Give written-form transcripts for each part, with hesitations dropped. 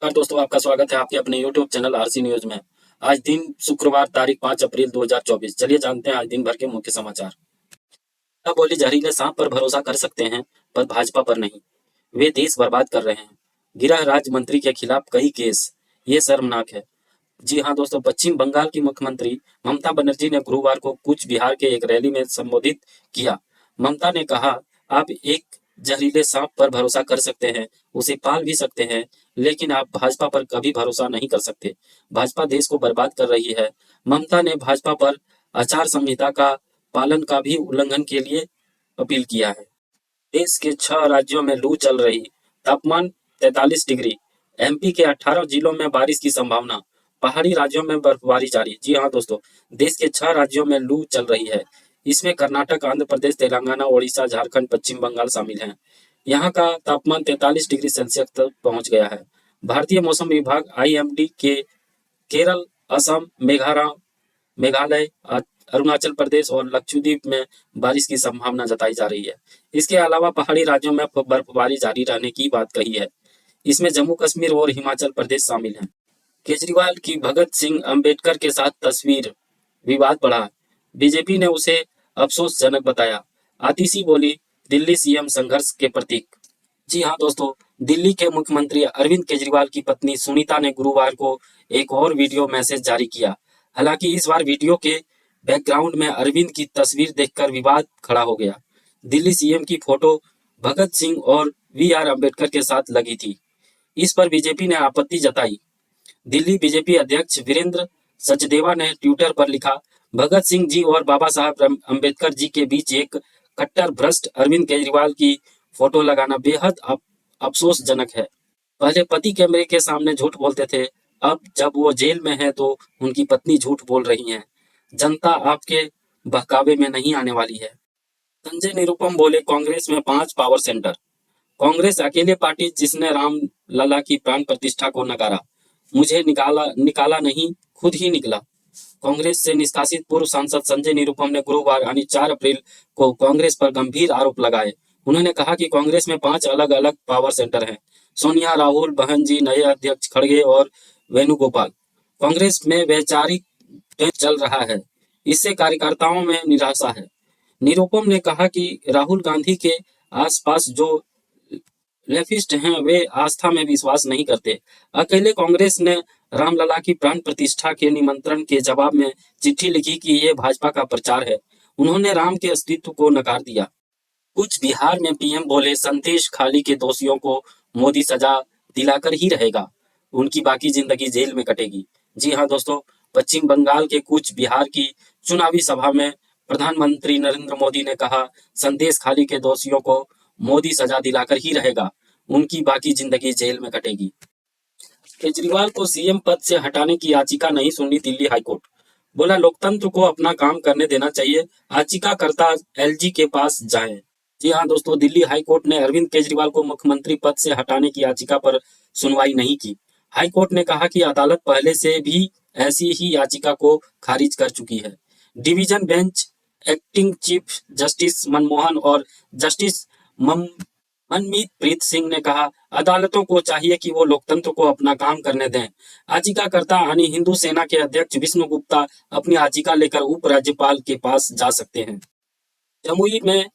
नमस्कार दोस्तों, आपका स्वागत है आपके अपने YouTube चैनल आरसी न्यूज में। आज दिन शुक्रवार तारीख 5 अप्रैल 2024। चलिए जानते हैं आज दिन भर के मुख्य समाचार। बोली जहरीले सांप पर भरोसा कर सकते हैं पर भाजपा पर नहीं। वे देश बर्बाद कर रहे हैं। गृह राज्य मंत्री के खिलाफ कई केस। ये शर्मनाक है। जी हाँ दोस्तों, पश्चिम बंगाल की मुख्यमंत्री ममता बनर्जी ने गुरुवार को कूच बिहार के एक रैली में संबोधित किया। ममता ने कहा, आप एक जहरीले सांप पर भरोसा कर सकते हैं, उसे पाल भी सकते हैं, लेकिन आप भाजपा पर कभी भरोसा नहीं कर सकते। भाजपा देश को बर्बाद कर रही है। ममता ने भाजपा पर आचार संहिता का पालन का भी उल्लंघन के लिए अपील किया है। देश के 6 राज्यों में लू चल रही, तापमान 43 डिग्री। एमपी के 18 जिलों में बारिश की संभावना। पहाड़ी राज्यों में बर्फबारी जारी। जी हाँ दोस्तों, देश के 6 राज्यों में लू चल रही है। इसमें कर्नाटक, आंध्र प्रदेश, तेलंगाना, ओडिशा, झारखंड, पश्चिम बंगाल शामिल हैं। यहाँ का तापमान 43 डिग्री सेल्सियस तक पहुंच गया है। भारतीय मौसम विभाग आईएमडी के केरल, असम, मेघालय, अरुणाचल प्रदेश और लक्षद्वीप में बारिश की संभावना जताई जा रही है। इसके अलावा पहाड़ी राज्यों में बर्फबारी जारी रहने की बात कही है। इसमें जम्मू कश्मीर और हिमाचल प्रदेश शामिल हैं। केजरीवाल की भगत सिंह अंबेडकर के साथ तस्वीर, विवाद बढ़ा। बीजेपी ने उसे अफसोसजनक बताया। आतिशी बोली, दिल्ली सीएम संघर्ष के प्रतीक। जी हाँ दोस्तों, दिल्ली के मुख्यमंत्री अरविंद केजरीवाल की पत्नी सुनीता ने गुरुवार को एक और वीडियो मैसेज जारी किया। हालांकि इस बार वीडियो के बैकग्राउंड में अरविंद की तस्वीर देखकर विवाद खड़ा हो गया। दिल्ली सीएम की फोटो भगत सिंह और वी.आर. अम्बेडकर के साथ लगी थी। इस पर बीजेपी ने आपत्ति जताई। दिल्ली बीजेपी अध्यक्ष वीरेंद्र सचदेवा ने ट्विटर पर लिखा, भगत सिंह जी और बाबा साहब अम्बेडकर जी के बीच एक कट्टर भ्रष्ट अरविंद केजरीवाल की फोटो लगाना बेहद अफसोसजनक है। पहले पति कैमरे के सामने झूठ बोलते थे, अब जब वो जेल में है तो उनकी पत्नी झूठ बोल रही हैं। जनता आपके बहकावे में नहीं आने वाली है। संजय निरुपम बोले, कांग्रेस में 5 पावर सेंटर। कांग्रेस अकेले पार्टी जिसने राम लला की प्राण प्रतिष्ठा को नकारा। मुझे निकाला निकाला नहीं, खुद ही निकला। कांग्रेस से निष्कासित पूर्व सांसद संजय निरुपम ने गुरुवार यानी 4 अप्रैल को कांग्रेस पर गंभीर आरोप लगाए। उन्होंने कहा कि कांग्रेस में 5 अलग अलग पावर सेंटर हैं। सोनिया, राहुल, बहन जी, नए अध्यक्ष खड़गे और वेणुगोपाल। कांग्रेस में वैचारिक चल रहा है, इससे कार्यकर्ताओं में निराशा है। निरुपम ने कहा कि राहुल गांधी के आसपास जो लेफ्टिस्ट हैं वे आस्था में विश्वास नहीं करते। अकेले कांग्रेस ने रामलला की प्राण प्रतिष्ठा के निमंत्रण के जवाब में चिट्ठी लिखी कि ये भाजपा का प्रचार है। उन्होंने राम के अस्तित्व को नकार दिया। कुछ बिहार में पीएम बोले, संदेश खाली के दोषियों को मोदी सजा दिलाकर ही रहेगा, उनकी बाकी जिंदगी जेल में कटेगी। जी हाँ दोस्तों, पश्चिम बंगाल के कुछ बिहार की चुनावी सभा में प्रधानमंत्री नरेंद्र मोदी ने कहा, संदेश खाली के दोषियों को मोदी सजा दिलाकर ही रहेगा, उनकी बाकी जिंदगी जेल में कटेगी। केजरीवाल को सीएम पद से हटाने की याचिका नहीं सुनी दिल्ली हाईकोर्ट। बोला, लोकतंत्र को अपना काम करने देना चाहिए, याचिकाकर्ता एलजी के पास जाएं। जी हाँ दोस्तों, दिल्ली हाईकोर्ट ने अरविंद केजरीवाल को मुख्यमंत्री पद से हटाने की याचिका पर सुनवाई नहीं की। हाईकोर्ट ने कहा कि अदालत पहले से भी ऐसी ही याचिका को खारिज कर चुकी है। Division bench acting chief justice Manmohan और जस्टिस मनमीत प्रीत सिंह ने कहा, अदालतों को चाहिए कि वो लोकतंत्र को अपना काम करने दें। याचिकाकर्ता यानी हिंदू सेना के अध्यक्ष विष्णु गुप्ता अपनी याचिका लेकर उपराज्यपाल के पास जा सकते हैं। जमुई में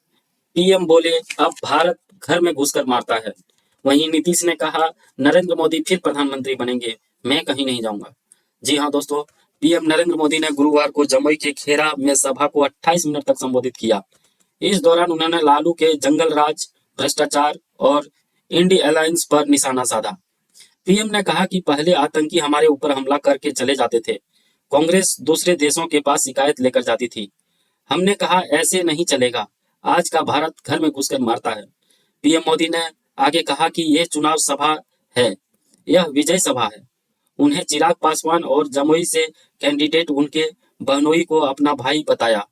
पीएम बोले, अब भारत घर में घुसकर मारता है। वहीं नीतीश ने कहा, नरेंद्र मोदी फिर प्रधानमंत्री बनेंगे, मैं कहीं नहीं जाऊंगा। जी हाँ दोस्तों, पीएम नरेंद्र मोदी ने गुरुवार को जमुई के खेरा में सभा को 28 मिनट तक संबोधित किया। इस दौरान उन्होंने लालू के जंगल राज, भ्रष्टाचार और इंडी अलायंस पर निशाना साधा। पीएम ने कहा कि पहले आतंकी हमारे ऊपर हमला करके चले जाते थे, कांग्रेस दूसरे देशों के पास शिकायत लेकर जाती थी। हमने कहा ऐसे नहीं चलेगा, आज का भारत घर में घुसकर मारता है। पीएम मोदी ने आगे कहा कि यह चुनाव सभा है, यह विजय सभा है। उन्हें चिराग पासवान और जमुई से कैंडिडेट उनके बहनोई को अपना भाई बताया।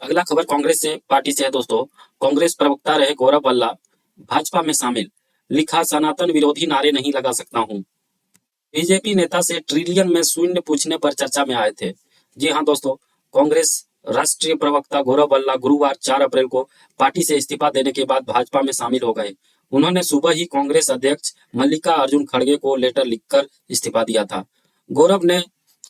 अगला खबर कांग्रेस से पार्टी से है दोस्तों। कांग्रेस प्रवक्ता रहे गौरव वल्ला भाजपा में शामिल, लिखा, सनातन विरोधी नारे नहीं लगा सकता हूं। बीजेपी नेता से ट्रिलियन में शून्य पूछने पर चर्चा में आए थे। जी हाँ दोस्तों, कांग्रेस राष्ट्रीय प्रवक्ता गौरव वल्ला गुरुवार 4 अप्रैल को पार्टी से इस्तीफा देने के बाद भाजपा में शामिल हो गए। उन्होंने सुबह ही कांग्रेस अध्यक्ष मल्लिकार्जुन खड़गे को लेटर लिखकर इस्तीफा दिया था। गौरव ने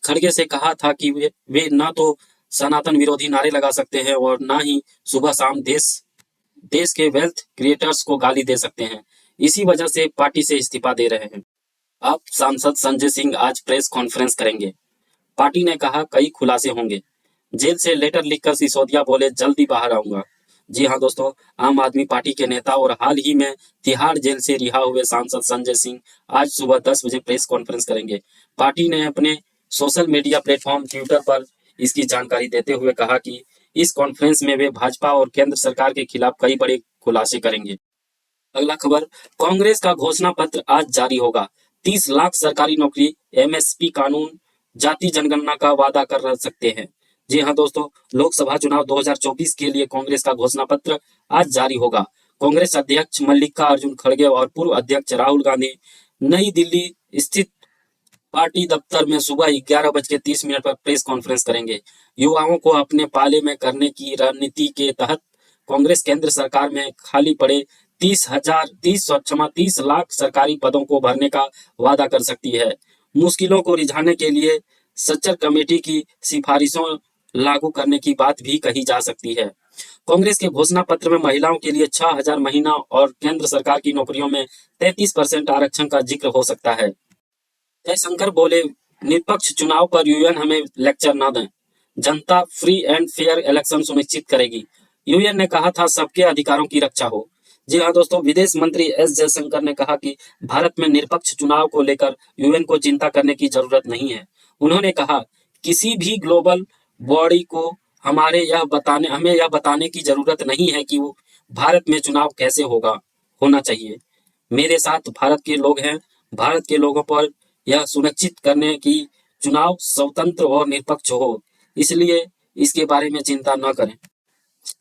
खड़गे से कहा था कि वे ना तो सनातन विरोधी नारे लगा सकते हैं और ना ही सुबह शाम देश के वेल्थ क्रिएटर्स को गाली दे सकते हैं। इसी वजह से पार्टी से इस्तीफा दे रहे हैं। अब सांसद संजय सिंह आज प्रेस कॉन्फ्रेंस करेंगे। पार्टी ने कहा कई खुलासे होंगे। जेल से लेटर लिखकर सिसोदिया बोले जल्दी बाहर आऊंगा। जी हाँ दोस्तों, आम आदमी पार्टी के नेता और हाल ही में तिहाड़ जेल से रिहा हुए सांसद संजय सिंह आज सुबह 10 बजे प्रेस कॉन्फ्रेंस करेंगे। पार्टी ने अपने सोशल मीडिया प्लेटफॉर्म ट्विटर पर इसकी जानकारी देते हुए कहा कि इस कॉन्फ्रेंस में वे भाजपा और केंद्र सरकार के खिलाफ कई बड़े खुलासे करेंगे। अगला खबर, कांग्रेस का घोषणा पत्र आज जारी होगा। 30 लाख सरकारी नौकरी, एमएसपी कानून, जाति जनगणना का वादा कर सकते हैं। जी हाँ दोस्तों, लोकसभा चुनाव 2024 के लिए कांग्रेस का घोषणा पत्र आज जारी होगा। कांग्रेस अध्यक्ष मल्लिकार्जुन खड़गे और पूर्व अध्यक्ष राहुल गांधी नई दिल्ली स्थित पार्टी दफ्तर में सुबह 11:30 पर प्रेस कॉन्फ्रेंस करेंगे। युवाओं को अपने पाले में करने की रणनीति के तहत कांग्रेस केंद्र सरकार में खाली पड़े 30 लाख सरकारी पदों को भरने का वादा कर सकती है। मुश्किलों को रिझाने के लिए सच्चर कमेटी की सिफारिशों लागू करने की बात भी कही जा सकती है। कांग्रेस के घोषणा पत्र में महिलाओं के लिए 6,000 महीना और केंद्र सरकार की नौकरियों में 33% आरक्षण का जिक्र हो सकता है। जयशंकर बोले निष्पक्ष चुनाव पर यूएन हमें लेक्चर ना दें, जनता फ्री एंड फेयर इलेक्शन सुनिश्चित करेगी। यूएन ने कहा था सबके अधिकारों की रक्षा हो। जी हाँ दोस्तों, विदेश मंत्री एस जयशंकर ने कहा कि भारत में निष्पक्ष चुनाव को लेकर यूएन को चिंता करने की जरूरत नहीं है। उन्होंने कहा किसी भी ग्लोबल बॉडी को हमें यह बताने की जरूरत नहीं है कि वो भारत में चुनाव कैसे होना चाहिए। मेरे साथ भारत के लोग हैं। भारत के लोगों पर यह सुनिश्चित करने की चुनाव स्वतंत्र और निष्पक्ष हो, इसलिए इसके बारे में चिंता न करें।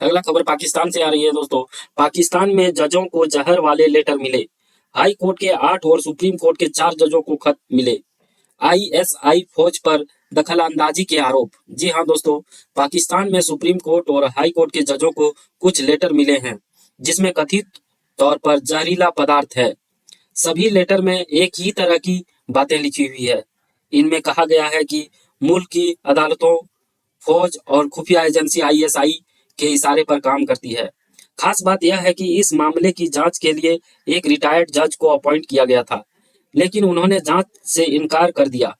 अगला खबर पाकिस्तान से आ रही है दोस्तों। पाकिस्तान में जजों को जहर वाले लेटर मिले। हाई कोर्ट के 8 और सुप्रीम कोर्ट के 4 जजों को खत मिले। आईएसआई फौज पर दखलंदाजी के आरोप। जी हाँ दोस्तों, पाकिस्तान में सुप्रीम कोर्ट और हाई कोर्ट के जजों को कुछ लेटर मिले हैं जिसमें कथित तौर पर जहरीला पदार्थ है। सभी लेटर में एक ही तरह की बातें लिखी हुई है। इनमें कहा गया है कि मुल्क की अदालतों, फौज और खुफिया एजेंसी आईएसआई के इशारे पर काम करती है। खास बात यह है कि इस मामले की जांच के लिए एक रिटायर्ड जज को अपॉइंट किया गया था, लेकिन उन्होंने जांच से इनकार कर दिया।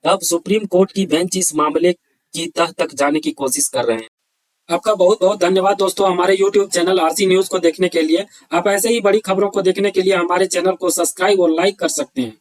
अब सुप्रीम कोर्ट की बेंच इस मामले की तह तक जाने की कोशिश कर रहे हैं। आपका बहुत बहुत धन्यवाद दोस्तों, हमारे YouTube चैनल आरसी न्यूज को देखने के लिए। आप ऐसे ही बड़ी खबरों को देखने के लिए हमारे चैनल को सब्सक्राइब और लाइक कर सकते हैं।